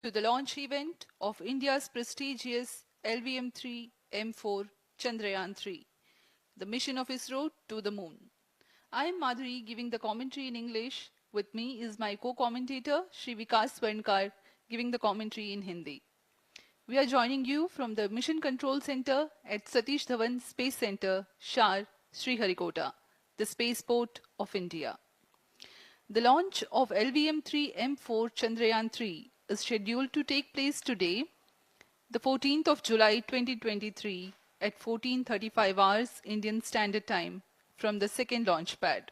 to the launch event of India's prestigious LVM-3 M4 Chandrayaan-3, the mission of ISRO to the moon. I am Madhuri giving the commentary in English. With me is my co-commentator Shri Vikas Swarnkar giving the commentary in Hindi. We are joining you from the Mission Control Center at Satish Dhawan Space Center, Shar, Sriharikota, the spaceport of India. The launch of LVM-3 M4 Chandrayaan-3 is scheduled to take place today, the 14th of July 2023 at 14:35 hours Indian Standard Time from the second launch pad.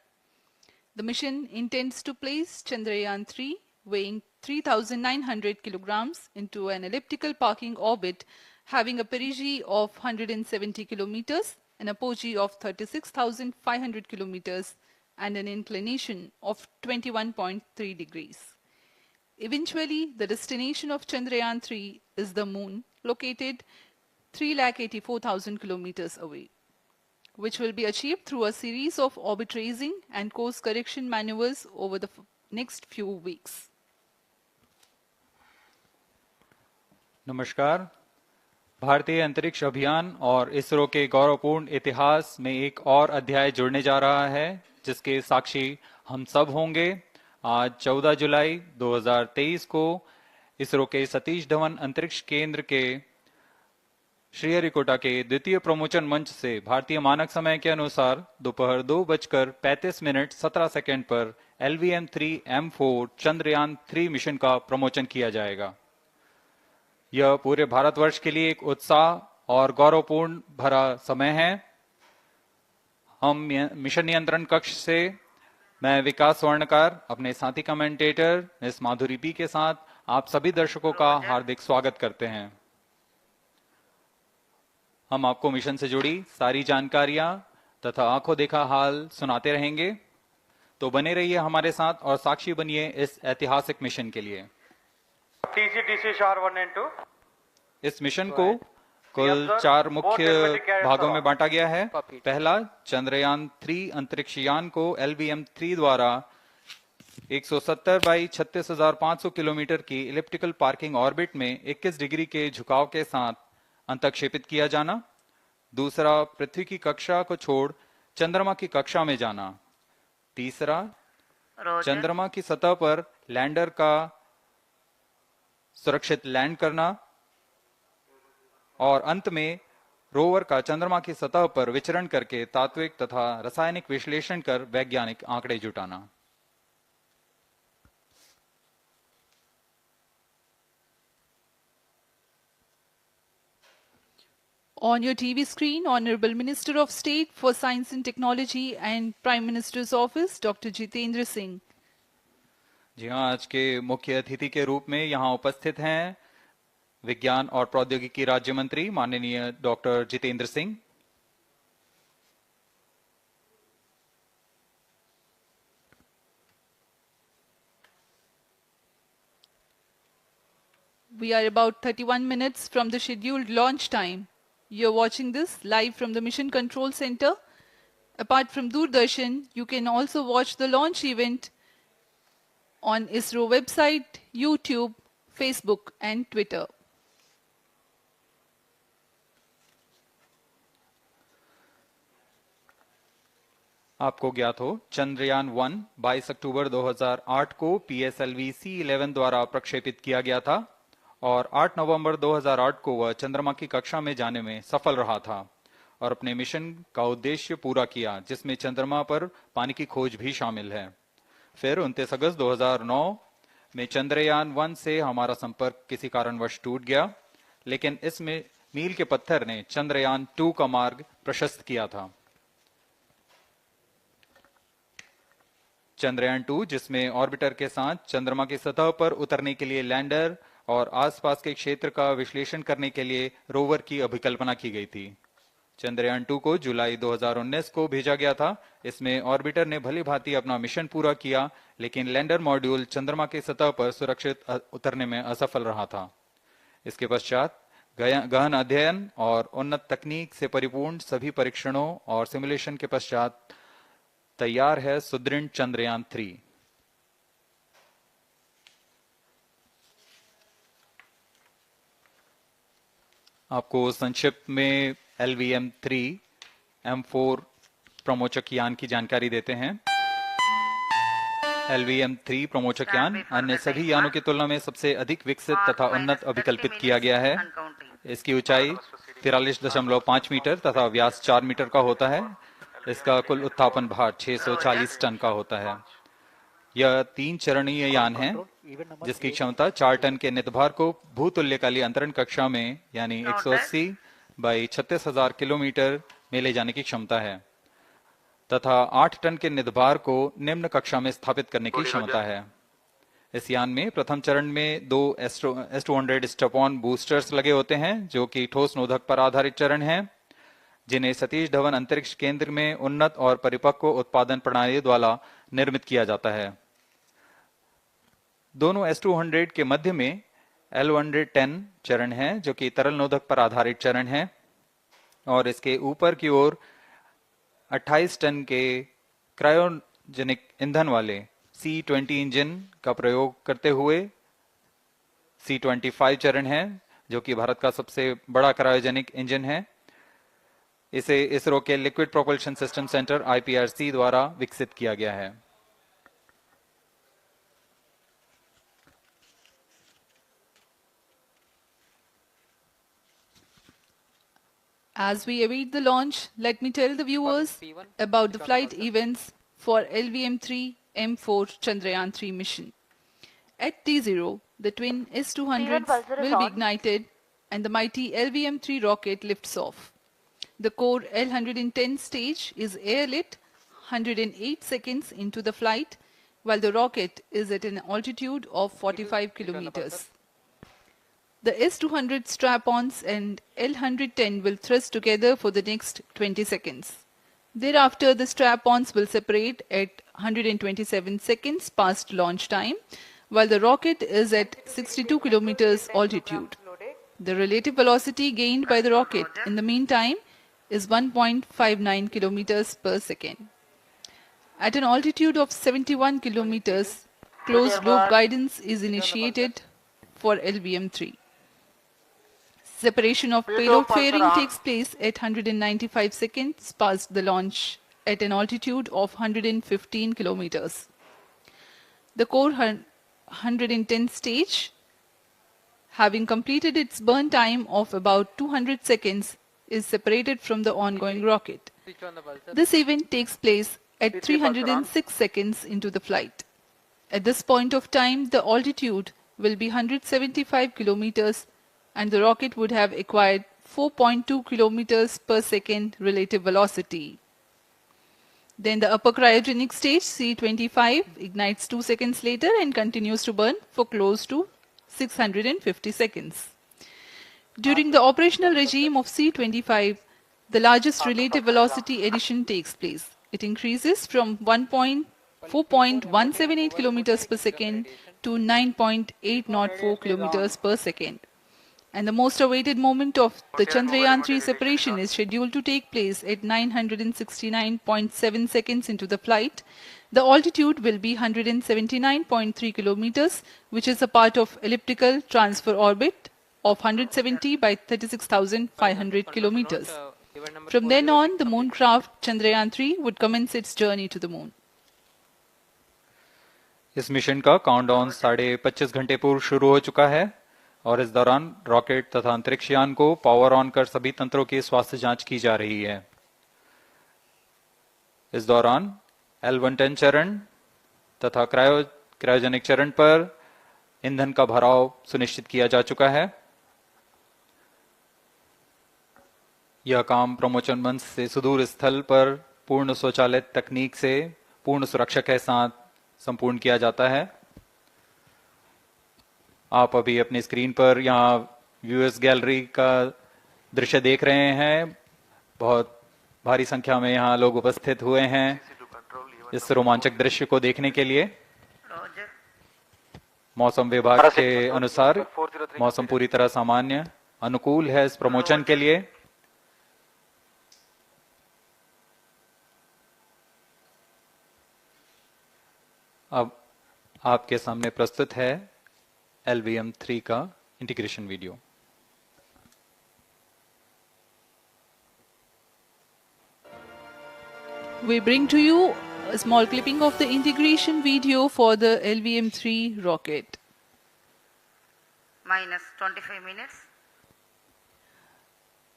The mission intends to place Chandrayaan-3 weighing 3,900 kilograms into an elliptical parking orbit having a perigee of 170 kilometers, an apogee of 36,500 kilometers, and an inclination of 21.3 degrees. Eventually, the destination of Chandrayaan-3 is the moon, located 3,84,000 kilometers away, which will be achieved through a series of orbit raising and course correction maneuvers over the next few weeks. नमस्कार। भारतीय अंतरिक्ष अभियान और इसरो के गौरवपूर्ण इतिहास में एक और अध्याय जुड़ने जा रहा है, जिसके साक्षी हम सब होंगे। आज 14 जुलाई 2023 को इसरो के सतीश धवन अंतरिक्ष केंद्र के श्रीहरिकोटा के द्वितीय प्रमोचन मंच से भारतीय मानक समय के अनुसार दोपहर 2:35:17 पर LVM-3 M4 चंद्रयान-3 मिशन का प्रमोचन किया जाएगा। यह पूरे भारतवर्ष के लिए एक उत्साह और गौरवपूर्ण भरा समय है। हम मिशन नियंत्रण कक्ष से मैं विकास स्वर्णकार, अपने साथी कमेंटेटर मिस माधुरी पी के साथ आप सभी दर्शकों का हार्दिक स्वागत करते हैं। हम आपको मिशन से जुड़ी सारी जानकारियां तथा आंखों देखा हाल सुनाते रहेंगे, तो बने रहिए हमारे साथ और साक्षी बनिए इस ऐतिहासिक मिशन के लिए। TC शार 1 and 2। इस मिशन को कुल 4 मुख्य भागों में बांटा गया है। पहला, चंद्रयान-3 अंतरिक्ष यान को LVM-3 द्वारा 170 बाई 36,500 किलोमीटर की इलिप्टिकल पार्किंग ऑर्बिट में 21 डिग्री के झुकाव के साथ अंतक्षेपित किया जाना। दूसरा, पृथ्वी की कक्षा को छोड़ चंद्रमा की कक्षा में जाना। तीसरा, चंद्रमा की सतह पर लैंडर का सुरक्षित लैंड करना। और अंत में रोवर का चंद्रमा की सतह पर विचरण करके तात्विक तथा रासायनिक विश्लेषण कर वैज्ञानिक आंकड़े जुटाना। On your TV screen, Honorable Minister of State for Science and Technology and Prime Minister's Office, Dr. Jitendra Singh. जी हाँ, आज के मुख्य अतिथि के रूप में यहाँ उपस्थित हैं विज्ञान और प्रौद्योगिकी राज्य मंत्री माननीय doctor Jitendra Singh. We are about 31 minutes from the scheduled launch time. You're watching this live from the Mission Control Center. Apart from Doordarshan, you can also watch the launch event on ISRO website, YouTube, Facebook and Twitter. आपको ज्ञात हो, चंद्रयान 1 22 अक्टूबर 2008 को PSLV C11 द्वारा प्रक्षेपित किया गया था और 8 नवंबर 2008 को वह चंद्रमा की कक्षा में जाने में सफल रहा था और अपने मिशन का उद्देश्य पूरा किया, जिसमें चंद्रमा पर पानी की खोज भी शामिल है। फिर 29 अगस्त 2009 में चंद्रयान 1 से हमारा संपर्क किसी कारणवश टूट गया, लेकिन इसमें मील के पत्थर ने चंद्रयान 2 का मार्ग प्रशस्त किया था। चंद्रयान 2, जिसमें ऑर्बिटर के साथ चंद्रमा की सतह पर उतरने के लिए लैंडर और आसपास के क्षेत्र का विश्लेषण करने के लिए रोवर की अभिकल्पना की गई थी। चंद्रयान 2 को जुलाई 2019 को भेजा गया था। इसमें ऑर्बिटर ने भली भांति अपना मिशन पूरा किया, लेकिन लैंडर मॉड्यूल चंद्रमा की सतह पर सुरक्षित उतरने में असफल रहा था। इसके पश्चात गहन अध्ययन और उन्नत तकनीक से परिपूर्ण सभी परीक्षणों और सिमुलेशन के पश्चात तैयार है सुदृढ़ चंद्रयान 3। आपको संक्षिप्त में LVM-3 M4 प्रमोचक यान की जानकारी देते हैं। LVM-3 प्रमोचक यान अन्य सभी यानों की तुलना में सबसे अधिक विकसित तथा उन्नत अभिकल्पित किया गया है। इसकी ऊंचाई 43.5 मीटर तथा व्यास 4 मीटर का होता है। इसका कुल उत्थापन भार 640 टन का होता है। यह 3 चरणीय यान है जिसकी क्षमता 4 टन के नितभार को भूतुल्यकालीय अंतरण कक्षा में यानी 180 बाई 36,000 किलोमीटर में ले जाने की क्षमता है तथा 8 टन के नितभार को निम्न कक्षा में स्थापित करने की क्षमता है। इस यान में प्रथम चरण में 2 S-200 स्टेप-ऑन बूस्टर्स लगे होते हैं जो कि ठोस नोदक पर आधारित चरण हैं, जिन्हें सतीश धवन अंतरिक्ष केंद्र में उन्नत और परिपक्व उत्पादन प्रणाली द्वारा निर्मित किया जाता है। दोनों S-200 के मध्य में L-110 चरण है जो कि तरल नोदक पर आधारित चरण है और इसके ऊपर की ओर 28 टन के क्रायोजेनिक ईंधन वाले C-20 इंजन का प्रयोग करते हुए C-25 चरण है जो कि भारत का सबसे बड़ा क्रायोजेनिक इंजन है। इसे इसरो के liquid propulsion system centre IPRC द्वारा विकसित किया गया है। As we await the launch, let me tell the viewers about the flight events for LVM-3 M4 Chandrayaan-3 mission. At T0, the twin S-200s will be ignited and the mighty LVM-3 rocket lifts off. The core L-110 stage is airlit 108 seconds into the flight, while the rocket is at an altitude of 45 kilometers. The S-200 strap-ons and L-110 will thrust together for the next 20 seconds. Thereafter, the strap-ons will separate at 127 seconds past launch time, while the rocket is at 62 kilometers altitude. The relative velocity gained by the rocket in the meantime is 1.59 kilometers per second. At an altitude of 71 kilometers, closed-loop guidance is initiated for LVM-3. Separation of payload fairing takes place at 195 seconds past the launch at an altitude of 115 kilometers. The core 110 stage, having completed its burn time of about 200 seconds, is separated from the ongoing rocket. This event takes place at 306 seconds into the flight. At this point of time, the altitude will be 175 kilometers and the rocket would have acquired 4.2 kilometers per second relative velocity. Then the upper cryogenic stage, C-25, ignites 2 seconds later and continues to burn for close to 650 seconds. During the operational regime of C-25, the largest relative velocity addition takes place. It increases from 4.178 kilometers per second to 9.804 kilometers per second. And the most awaited moment of the Chandrayaan-3 separation is scheduled to take place at 969.7 seconds into the flight. The altitude will be 179.3 kilometers, which is a part of elliptical transfer orbit of 170 by 36,500 kilometers. From then on, the mooncraft Chandrayaan-3 would commence its journey to the moon. इस mission का countdown 25.5 घंटे पूर्व शुरू हो चुका है और इस दौरान रॉकेट तथा अंतरिक्ष यान को पावर ऑन कर सभी तंत्रों की स्वास्थ्य जांच की जा रही है। इस दौरान L-110 चरण तथा क्रायोजेनिक चरण पर ईंधन का भराव सुनिश्चित किया जा चुका है। यह काम प्रमोचन मंच से सुदूर स्थल पर पूर्ण स्वचालित तकनीक से पूर्ण सुरक्षा के साथ संपूर्ण किया जाता है। आप अभी अपनी स्क्रीन पर यहाँ व्यूअर्स गैलरी का दृश्य देख रहे हैं। बहुत भारी संख्या में यहाँ लोग उपस्थित हुए हैं इस रोमांचक दृश्य को देखने के लिए। मौसम विभाग के अनुसार मौसम पूरी तरह सामान्य अनुकूल है इस प्रमोशन के लिए। अब आपके सामने प्रस्तुत है LVM-3 का integration video. We bring to you a small clipping of the integration video for the LVM-3 rocket. Minus 25 minutes.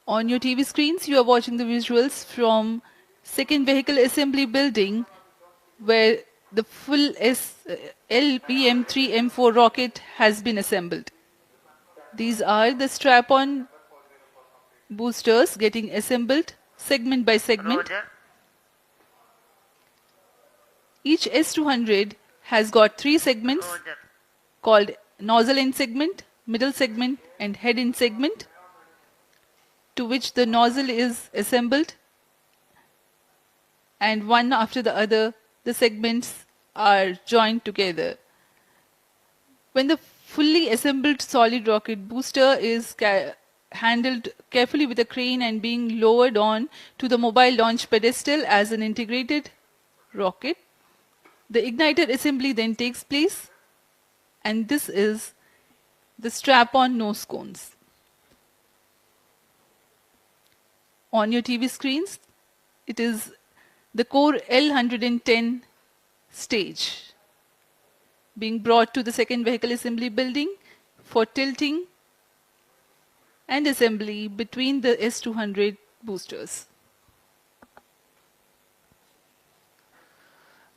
On your TV screens, you are watching the visuals from second vehicle assembly building where the full LVM-3M4 rocket has been assembled. These are the strap-on boosters getting assembled segment by segment. Roger. Each S200 has got 3 segments Roger. called nozzle end segment, middle segment and head end segment, to which the nozzle is assembled, and one after the other the segments are joined together. When the fully assembled solid rocket booster is handled carefully with a crane and being lowered on to the mobile launch pedestal as an integrated rocket, the igniter assembly then takes place, and this is the strap-on nose cones. On your TV screens, it is the core L110 stage being brought to the second vehicle assembly building for tilting and assembly between the S200 boosters.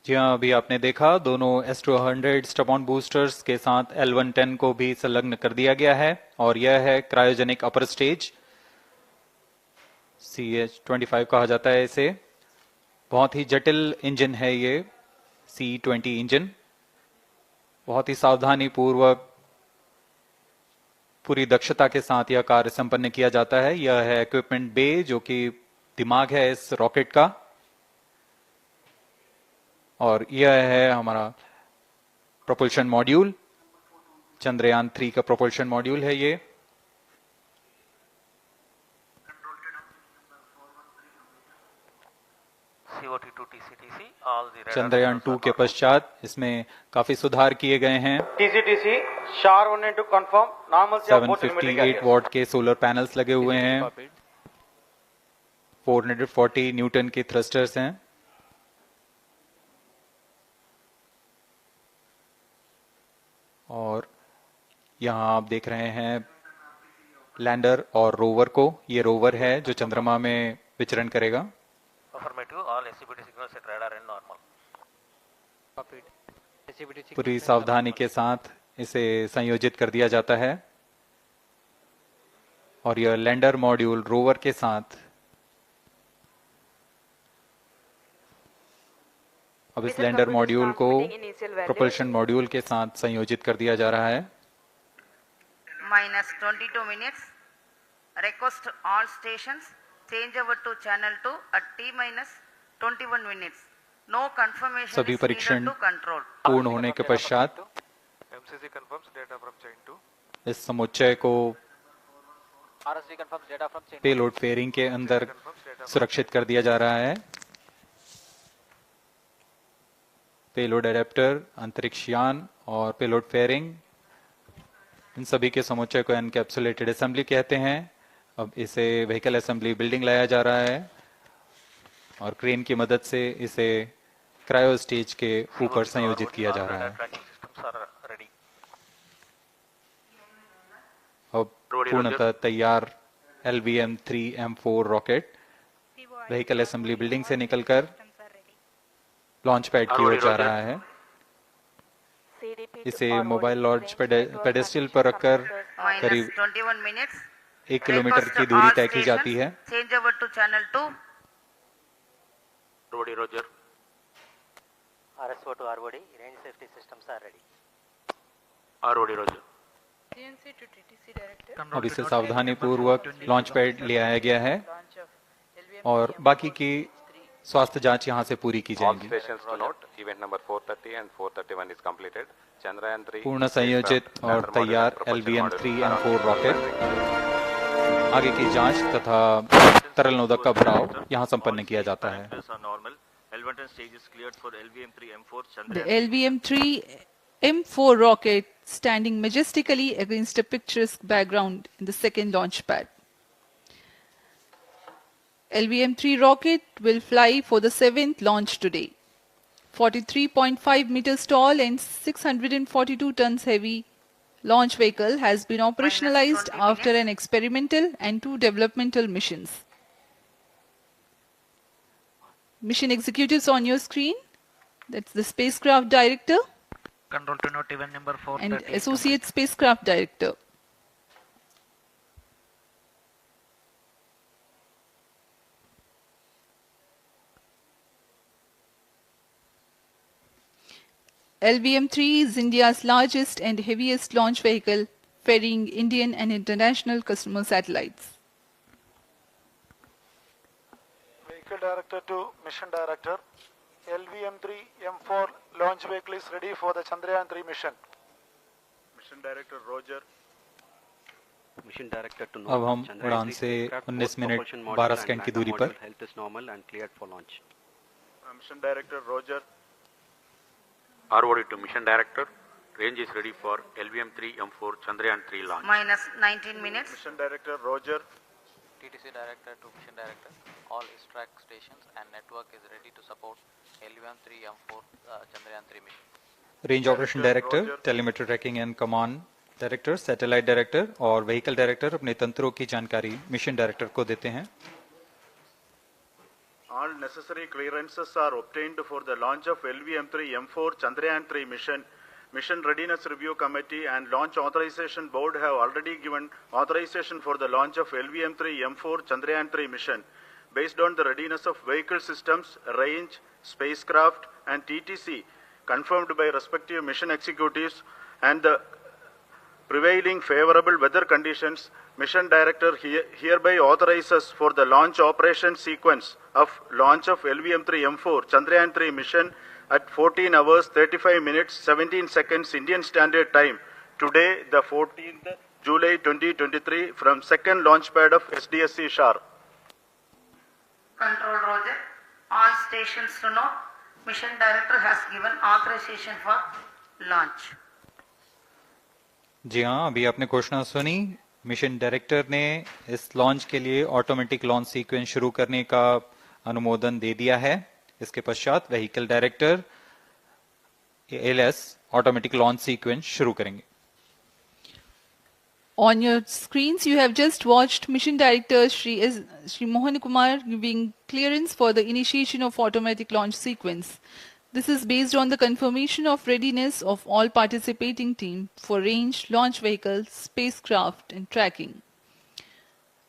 जी हाँ, अभी आपने देखा दोनों S200 stub-on boosters के साथ L110 को भी संलग्न कर दिया गया है और यह है क्रायोजेनिक अपर स्टेज, CH-25 कहा जाता है इसे। बहुत ही जटिल इंजन है ये C-20 इंजन। बहुत ही सावधानी पूर्वक पूरी दक्षता के साथ यह कार्य संपन्न किया जाता है। यह है इक्विपमेंट बे, जो कि दिमाग है इस रॉकेट का, और यह है हमारा प्रोपल्शन मॉड्यूल, चंद्रयान 3 का प्रोपल्शन मॉड्यूल है ये। चंद्रयान 2 के पश्चात इसमें काफी सुधार किए गए हैं। TCTC SHAR 1 and 2 confirm normalcy of both telemetry 758 carriers. What के सोलर पैनल्स लगे हुए हैं, 440 न्यूटन के थ्रस्टर्स हैं। और यहाँ आप देख रहे हैं लैंडर और रोवर को। ये रोवर है जो चंद्रमा में विचरण करेगा। पूरी सावधानी के साथ इसे संयोजित कर दिया जाता है और यह लैंडर मॉड्यूल रोवर के साथ अब इस लैंडर मॉड्यूल को प्रोपल्शन मॉड्यूल के साथ संयोजित कर दिया जा रहा है। Minus 22 minutes. Request all stations change over to channel 2 at T minus 21 minutes. No confirmation सभी is परीक्षण needed to control. पूर्ण होने के पश्चात MCC confirms data from chain 2. इस समुच्चय को पेलोड फेयरिंग के अंदर सुरक्षित कर दिया जा रहा है। पेलोड एडेप्टर, अंतरिक्ष यान और पेलोड फेयरिंग, इन सभी के समुच्चय को एनकैप्सुलेटेड असेंबली कहते हैं। अब इसे व्हीकल असेंबली बिल्डिंग लाया जा रहा है और क्रेन की मदद से इसे क्रायो स्टेज के ऊपर संयोजित किया जा रहा है। अब पूर्णतः तैयार LVM-3M4 rocket vehicle assembly building से निकलकर लॉन्च पैड की ओर जा रहा है। इसे मोबाइल लॉन्च पेडेस्टल पर रखकर Minus करीब 21 minutes. 1 किलोमीटर Request की दूरी all तय की जाती है। stations change over to channel 2. Roger. RSO to ROD, range safety systems are ready. Roger. अब इसे सावधानी पूर्वक लॉन्च पैड ले आया गया है और बाकी की स्वास्थ्य जांच यहां से पूरी की All जाएगी। stations to note, event number 430 and 431 is completed. Chandrayaan 3 पूर्ण संयोजित और तैयार LVM-3M4 रॉकेट आगे की जांच तथा तरल नोदक का भराव यहां संपन्न किया जाता है। The LVM-3M4 rocket standing majestically against a picturesque background in the second launch pad. LVM-3 rocket will fly for the 7th launch today. 43.5 meters tall and 642 tons heavy launch vehicle has been operationalized 20 after minutes. an experimental and 2 developmental missions. Mission executives on your screen. That's the spacecraft director Control to note event number and 438 associate spacecraft director. LVM-3 is India's largest and heaviest launch vehicle, ferrying Indian and international customer satellites. Vehicle Director to Mission Director. LVM-3 M4 launch vehicle is ready for the Chandrayaan-3 mission. Mission Director Roger. Mission Director to अब हम उड़ान से 19 minute 12 second की दूरी पर health is normal and cleared for launch. Mission Director Roger. ROD to Mission Director. Range is ready for LVM-3 M4 Chandrayaan-3 launch. Minus 19 minutes. Mission Director Roger. TTC Director to Mission Director. All track stations and network is ready to support LVM-3 M4 Chandrayaan-3 mission. Range operation director, telemetry tracking and command director, satellite director और vehicle director अपने तंत्रों की जानकारी mission director को देते हैं. All necessary clearances are obtained for the launch of LVM-3 M4 Chandrayaan-3 mission. Mission Readiness Review Committee and Launch Authorization Board have already given authorization for the launch of LVM-3 M4 Chandrayaan-3 mission. Based on the readiness of vehicle systems, range, spacecraft and TTC confirmed by respective mission executives and the prevailing favorable weather conditions, Mission Director hereby authorizes for the launch operation sequence of launch of LVM-3 M4 Chandrayaan-3 mission at 14 hours 35 minutes 17 seconds Indian Standard Time today, the 14th July 2023 from second launch pad of SDSC Shar. Control Roger. All stations to know. Mission Director has given authorization for launch. जी हाँ, अभी आपने घोषणा सुनी. Mission director ने इस launch के लिए automatic launch sequence शुरू करने का अनुमोदन दे दिया है. इसके पश्चात vehicle director LS automatic launch sequence शुरू करेंगे. On your screens, you have just watched Mission Director Shri Mohan Kumar giving clearance for the initiation of automatic launch sequence. This is based on the confirmation of readiness of all participating team for range, launch vehicles, spacecraft and tracking.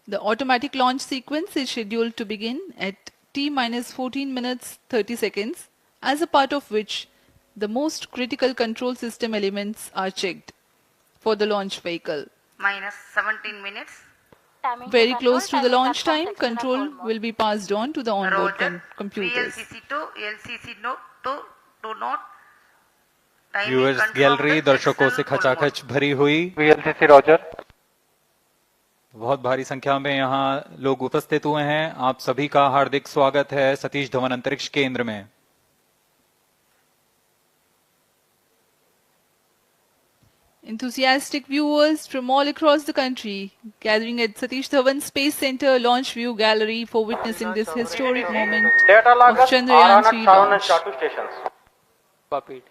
The automatic launch sequence is scheduled to begin at T-14 minutes 30 seconds, as a part of which the most critical control system elements are checked for the launch vehicle. Minus 17 minutes. Very close to the launch time, control will be passed on to the onboard Roger. computers. VLCC to LCC note to note. Timing viewers confirmed gallery दर्शकों से external full खचाखच भरी हुई. VLCC Roger. बहुत भारी संख्या में यहाँ लोग उपस्थित हुए हैं. आप सभी का हार्दिक स्वागत है सतीश धवन अंतरिक्ष केंद्र में. Enthusiastic viewers from all across the country gathering at Satish Dhawan Space Center Launch View Gallery for witnessing this historic moment Data of loggers Chandrayaan are 3 on 7 and launch. Shatu stations. Copied.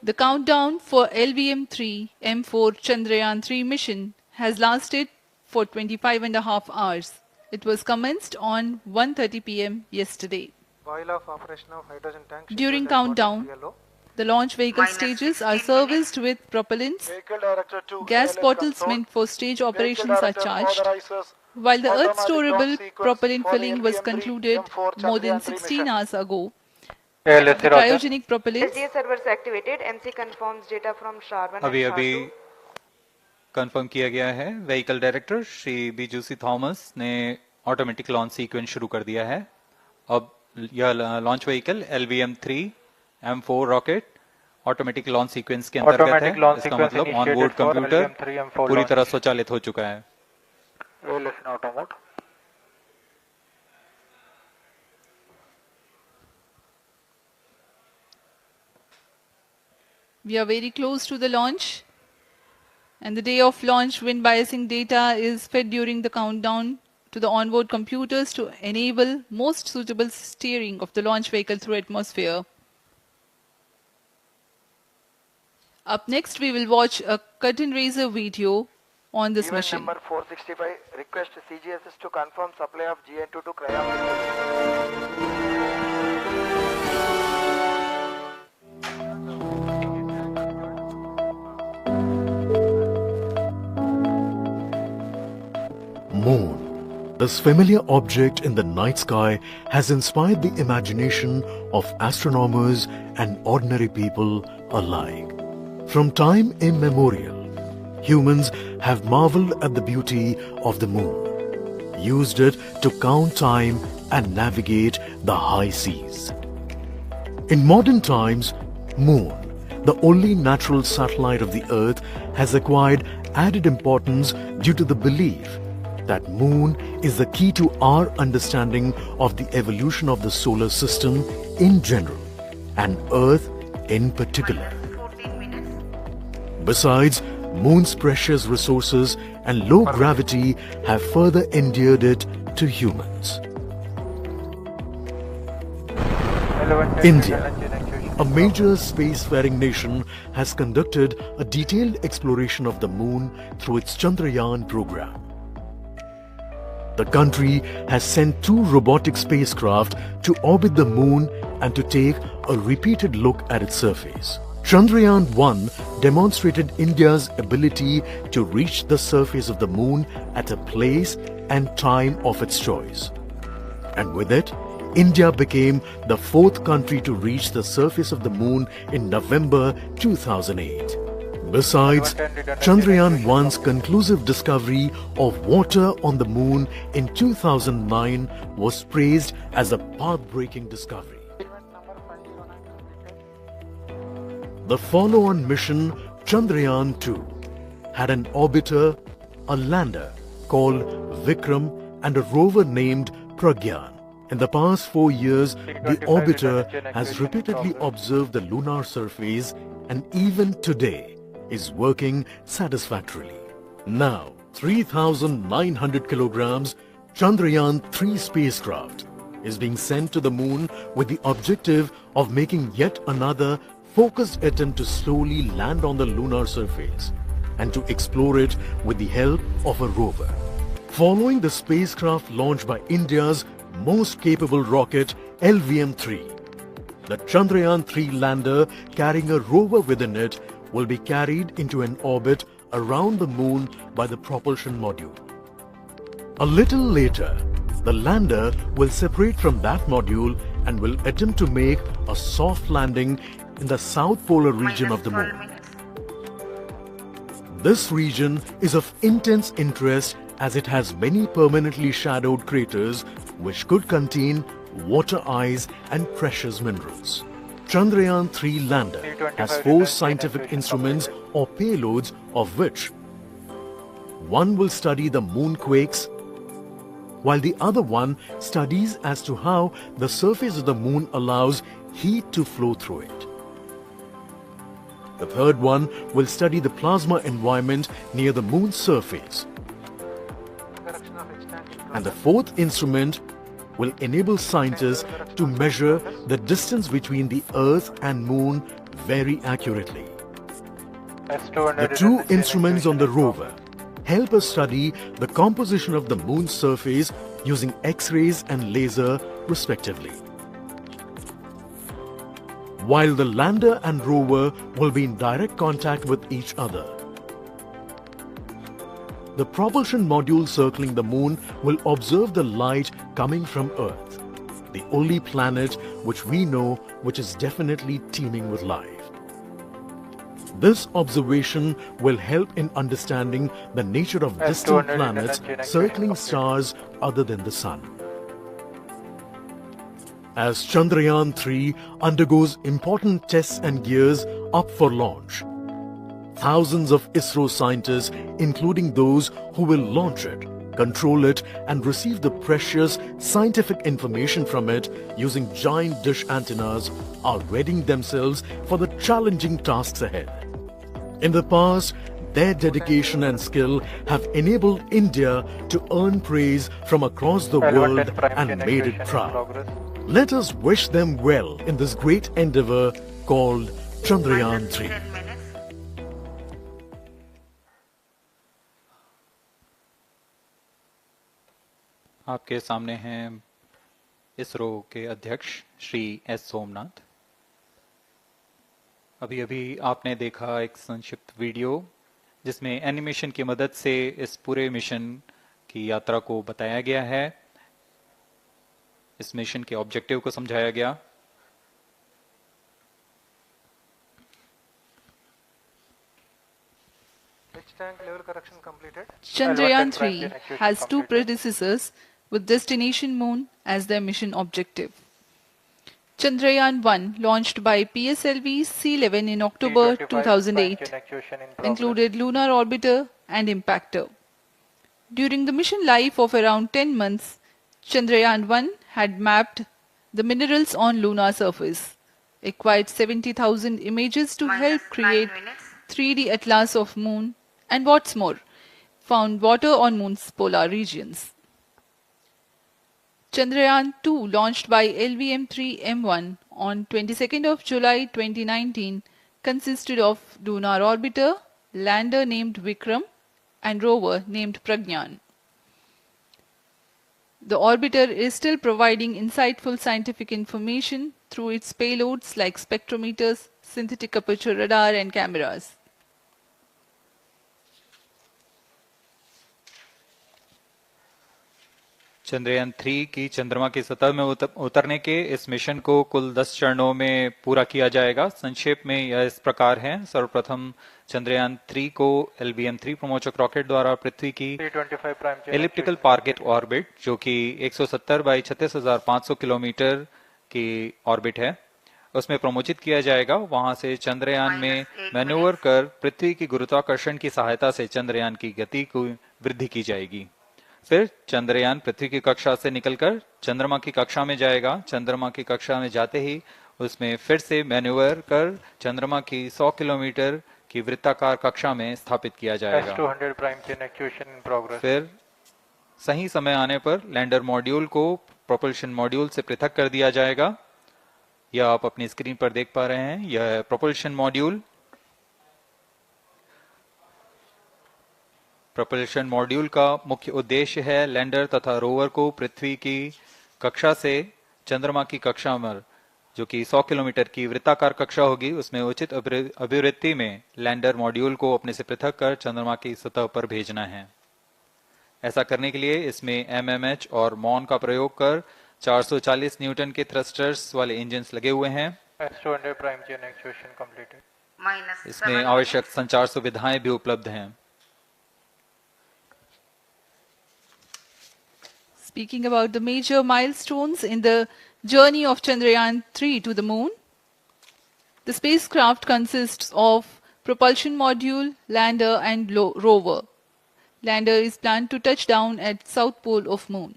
The countdown for LVM-3 M4 Chandrayaan 3 mission has lasted for 25.5 hours. It was commenced on 1:30 p.m. yesterday. While of operation of hydrogen tank. During countdown, the launch vehicle Minus stages are 16 serviced with propellants. Vehicle Director to Gas ALS bottles control. meant for stage Vehicle operations are Director charged, authorizes while the automatic Earth-storable launch sequence propellant for the filling was LVM-3 concluded M4 more than Chandrayaan 3 16 mission. hours ago. ALS The Roger. cryogenic propellants SDA servers activated. MC confirms data from SHAR-1 and अभी अभी SHAR-2. Confirm किया गया है. Vehicle director Shri बीजूसी Thomas ने automatic launch sequence शुरू कर दिया है. अब यह launch vehicle LVM-3 M4 rocket automatic launch sequence के अंतर्गत है. Automatic launch इसका sequence मतलब initiated onboard for computer LVM-3 M4 पूरी launch. तरह स्वचालित हो चुका है. ALS in auto mode. we are very close to the launch. And the day of launch, wind biasing data is fed during the countdown to the onboard computers to enable most suitable steering of the launch vehicle through atmosphere. Up next, we will watch a curtain raiser video on this Event mission. number 465, request CGSS to confirm supply of GN2 to cryo. Moon. This familiar object in the night sky has inspired the imagination of astronomers and ordinary people alike. From time immemorial, humans have marveled at the beauty of the moon, used it to count time and navigate the high seas. In modern times, Moon, the only natural satellite of the Earth, has acquired added importance due to the belief that Moon is the key to our understanding of the evolution of the solar system in general and Earth in particular. Besides, Moon's precious resources and low gravity have further endeared it to humans. India, a major spacefaring nation, has conducted a detailed exploration of the Moon through its Chandrayaan program. The country has sent 2 robotic spacecraft to orbit the Moon and to take a repeated look at its surface. Chandrayaan-1 demonstrated India's ability to reach the surface of the Moon at a place and time of its choice. And with it, India became the 4th country to reach the surface of the Moon in November 2008. Besides, Chandrayaan-1's conclusive discovery of water on the Moon in 2009 was praised as a path-breaking discovery. The follow-on mission, Chandrayaan-2, had an orbiter, a lander called Vikram, and a rover named Pragyan. In the past 4 years, the orbiter has repeatedly observed the lunar surface and even today is working satisfactorily. Now, 3,900 kilograms Chandrayaan-3 spacecraft is being sent to the Moon with the objective of making yet another focused attempt to slowly land on the lunar surface and to explore it with the help of a rover. Following the spacecraft launched by India's most capable rocket LVM-3, the Chandrayaan-3 lander carrying a rover within it will be carried into an orbit around the Moon by the propulsion module. A little later, the lander will separate from that module and will attempt to make a soft landing in the south polar region of the Moon. This region is of intense interest as it has many permanently shadowed craters which could contain water ice and precious minerals. Chandrayaan-3 lander has 4 scientific instruments or payloads, of which one will study the moonquakes, while the other one studies as to how the surface of the Moon allows heat to flow through it. The third one will study the plasma environment near the Moon's surface. And the 4th instrument will enable scientists to measure the distance between the Earth and Moon very accurately. The 2 instruments on the rover help us study the composition of the Moon's surface using X-rays and laser respectively. While the lander and rover will be in direct contact with each other. The propulsion module circling the Moon will observe the light coming from Earth, the only planet which we know which is definitely teeming with life. This observation will help in understanding the nature of distant planets circling stars other than the Sun. As Chandrayaan-3 undergoes important tests and gears up for launch, thousands of ISRO scientists, including those who will launch it, control it and receive the precious scientific information from it using giant dish antennas, are readying themselves for the challenging tasks ahead. In the past, Their dedication and skill have enabled India to earn praise from across the world and made it proud. Let us wish them well in this great endeavor called Chandrayaan 3. 10 minutes. आपके सामने हैं इसरो के अध्यक्ष Shri S Somnath. अभी अभी आपने देखा एक संक्षिप्त वीडियो जिसमें एनिमेशन की मदद से इस पूरे मिशन की यात्रा को बताया गया है, इस मिशन के ऑब्जेक्टिव को समझाया गया। Which tank level correction completed? Chandrayaan 3 has two predecessors with destination moon as their mission objective. Chandrayaan 1, launched by PSLV C-11 in October 2008, included lunar orbiter and impactor. During the mission life of around 10 months, Chandrayaan 1 had mapped the minerals on lunar surface, acquired 70,000 images to help create 3D atlas of moon, and what's more, found water on moon's polar regions. Chandrayaan 2, launched by LVM-3M1 on 22nd of July 2019, consisted of lunar orbiter, lander named Vikram, and rover named Pragyan. The orbiter is still providing insightful scientific information through its payloads like spectrometers, synthetic aperture radar, and cameras. Chandrayaan 3 की चंद्रमा की सतह में उतरने के इस mission को कुल 10 चरणों में पूरा किया जाएगा। संक्षेप में यह इस प्रकार है। सर्वप्रथम चंद्रयान 3 को LVM-3 प्रमोचक रॉकेट द्वारा पृथ्वी की एलिप्टिकल टारगेट ऑर्बिट, जो कि 170 बाई 36,500 किलोमीटर की ऑर्बिट है, उसमें प्रमोचित किया जाएगा। वहां से चंद्रयान में मैन्यूवर कर पृथ्वी की गुरुत्वाकर्षण की सहायता से चंद्रयान की गति को वृद्धि की जाएगी। फिर चंद्रयान पृथ्वी की कक्षा से निकलकर चंद्रमा की कक्षा में जाएगा। चंद्रमा की कक्षा में जाते ही उसमें फिर से मैन्यूवर कर चंद्रमा की 100 किलोमीटर की वृत्ताकार कक्षा में स्थापित किया जाएगा। फिर सही समय आने पर लैंडर मॉड्यूल को प्रोपल्शन मॉड्यूल से पृथक कर दिया जाएगा। यह आप अपनी स्क्रीन पर देख पा रहे हैं, यह प्रोपल्शन मॉड्यूल। प्रोपल्शन मॉड्यूल का मुख्य उद्देश्य है लैंडर तथा रोवर को पृथ्वी की कक्षा से चंद्रमा की कक्षा में, जो कि 100 किलोमीटर की वृत्ताकार कक्षा होगी, उसमें उचित अभिवृत्ति में लैंडर मॉड्यूल को अपने से पृथक कर चंद्रमा की सतह पर भेजना है। ऐसा करने के लिए इसमें MMH और मॉन का प्रयोग कर 440 न्यूटन के थ्रस्टर्स वाले इंजन लगे हुए हैं। इसमें आवश्यक संचार सुविधाएं भी उपलब्ध हैं। Speaking about the major milestones in the journey of Chandrayaan 3 to the moon, the spacecraft consists of propulsion module, lander, and rover. Lander is planned to touch down at south pole of moon.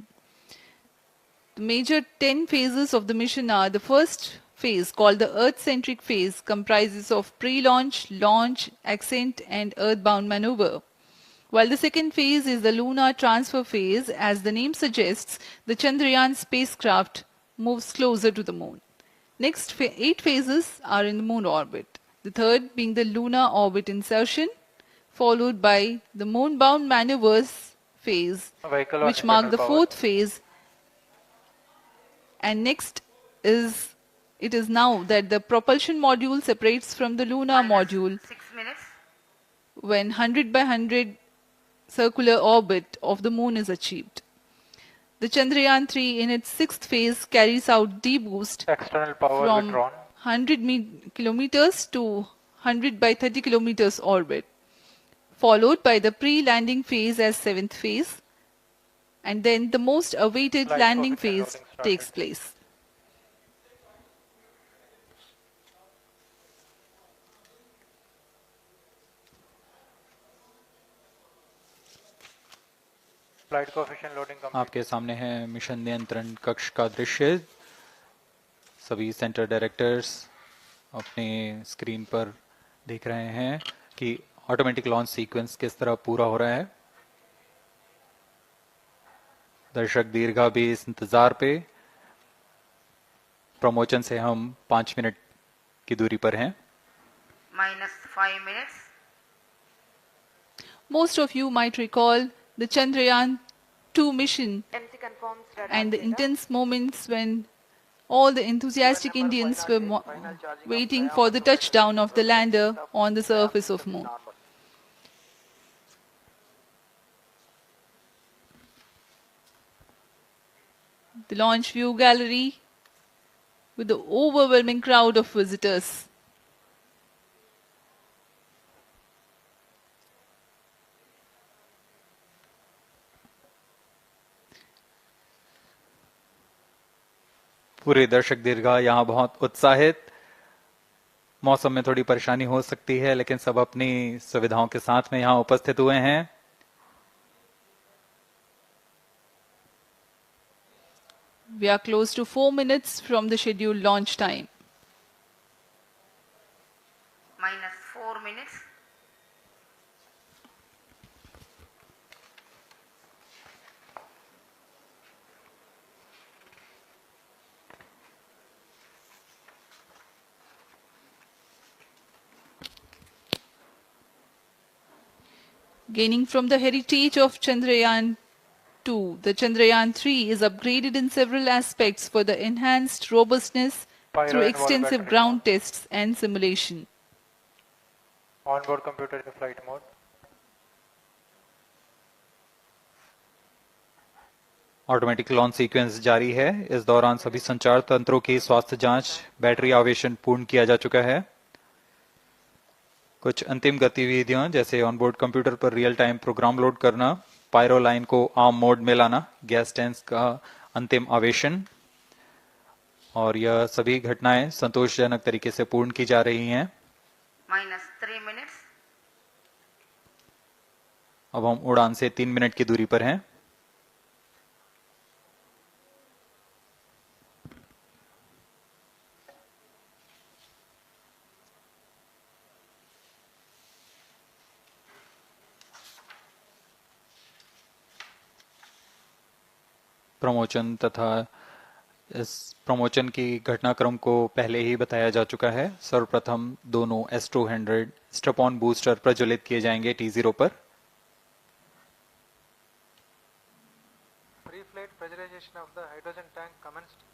The major 10 phases of the mission are: the first phase, called the Earth-centric phase, comprises of pre-launch, launch, ascent, and earthbound maneuver. While the second phase is the lunar transfer phase, as the name suggests, the Chandrayaan spacecraft moves closer to the moon. Next 8 phases are in the moon orbit, the third being the lunar orbit insertion, followed by the moon-bound maneuvers phase, which mark the fourth phase. And next it is now that the propulsion module separates from the lunar module when 100 by 100 circular orbit of the moon is achieved. The Chandrayaan 3 in its sixth phase carries out D-boost from 100 kilometers to 100 by 30 kilometers orbit, followed by the pre-landing phase as seventh phase, and then the most awaited landing phase takes place. आपके सामने है mission नियंत्रण कक्ष का दृश्य। सभी centre directors अपने screen पर देख रहे हैं कि ऑटोमेटिक लॉन्च सीक्वेंस किस तरह पूरा हो रहा है। दर्शक दीर्घा भी इस इंतजार पे। प्रमोशन से हम 5 मिनट की दूरी पर हैं। -5 minutes. Most of you might recall the Chandrayaan 2 mission MC confirms radar and the data. intense moments when all the enthusiastic Indians were waiting for the touchdown of the lander on the surface of Moon. The launch view gallery with the overwhelming crowd of visitors. पूरे दर्शक दीर्घा यहाँ बहुत उत्साहित। मौसम में थोड़ी परेशानी हो सकती है, लेकिन सब अपनी सुविधाओं के साथ में यहाँ उपस्थित हुए हैं। We are close to 4 minutes from the scheduled launch time. -4 minutes. Gaining from the heritage of Chandrayaan 2, the Chandrayaan 3 is upgraded in several aspects for the enhanced robustness through extensive ground tests and simulation. Onboard computer in flight mode. Automatic launch sequence जारी है। इस दौरान सभी संचार तंत्रों की स्वास्थ्य जांच, बैटरी आवेशन पूर्ण किया जा चुका है। कुछ अंतिम गतिविधियां जैसे ऑनबोर्ड कंप्यूटर पर रियल टाइम प्रोग्राम लोड करना, पायरो लाइन को आर्म मोड में लाना, गैस टैंक का अंतिम आवेशन, और यह सभी घटनाएं संतोषजनक तरीके से पूर्ण की जा रही हैं। -3 minutes. अब हम उड़ान से 3 मिनट की दूरी पर हैं। प्रमोशन तथा इस प्रमोशन की घटनाक्रम को पहले ही बताया जा चुका है। सर्वप्रथम दोनों S200 स्ट्रप-ऑन बूस्टर प्रज्वलित किए जाएंगे T0 पर। Pre-flight pressurization of the hydrogen tank commenced.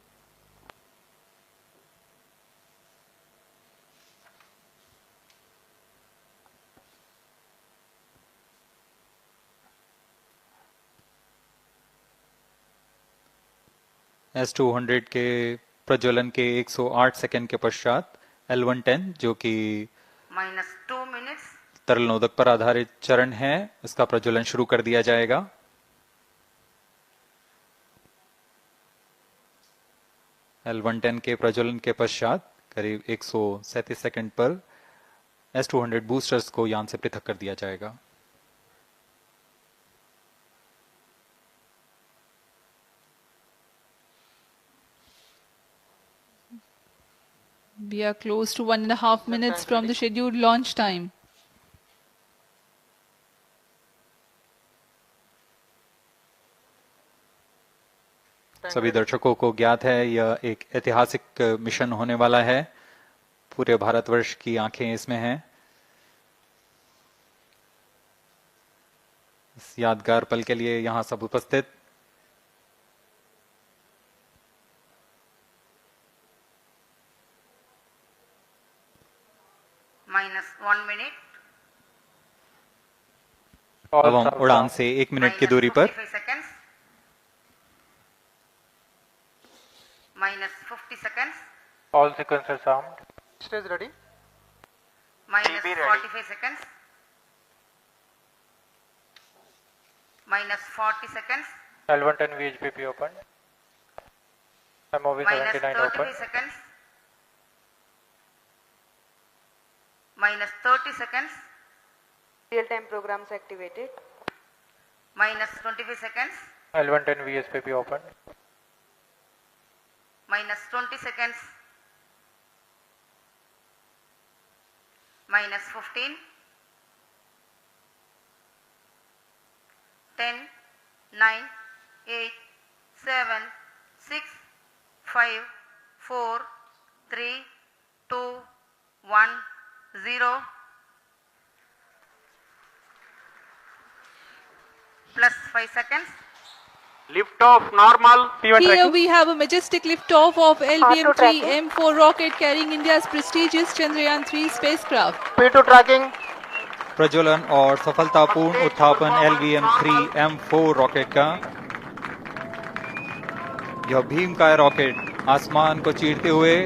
S200 के प्रज्वलन के 108 सेकंड के पश्चात L110 जो कि -2 minutes. तरल नोदक पर आधारित चरण है, इसका प्रज्वलन शुरू कर दिया जाएगा। L110 के प्रज्वलन के पश्चात करीब 137 सेकंड पर S200 बूस्टर्स को यान से पृथक कर दिया जाएगा। We are close to 1.5 minutes from the scheduled launch time. सभी दर्शकों को ज्ञात है यह एक ऐतिहासिक मिशन होने वाला है। पूरे भारतवर्ष की आंखें इसमें हैं। इस यादगार पल के लिए यहाँ सब उपस्थित। -1 minute. अब हम उड़ान से 1 मिनट की दूरी पर। -55 seconds. -50 seconds. All sequencers armed. Stage ready. -45 seconds. -40 seconds. L110 VHPP open. MOV 79 open. -33 seconds. -30 seconds. Real-time programs activated. -25 seconds. L110 VSPP open. -20 seconds. -15. 10, 9, 8, 7, 6, 5, 4, 3, 2, 1, 0. Plus 5 seconds. Lift off normal. Here we have a majestic liftoff of LVM-3 M4 rocket carrying India's prestigious Chandrayaan-3 spacecraft. P2 tracking. प्रज्वलन और सफलतापूर्ण उत्थापन LVM-3 M4 rocket का। यह भीमकाय rocket आसमान को चीरते हुए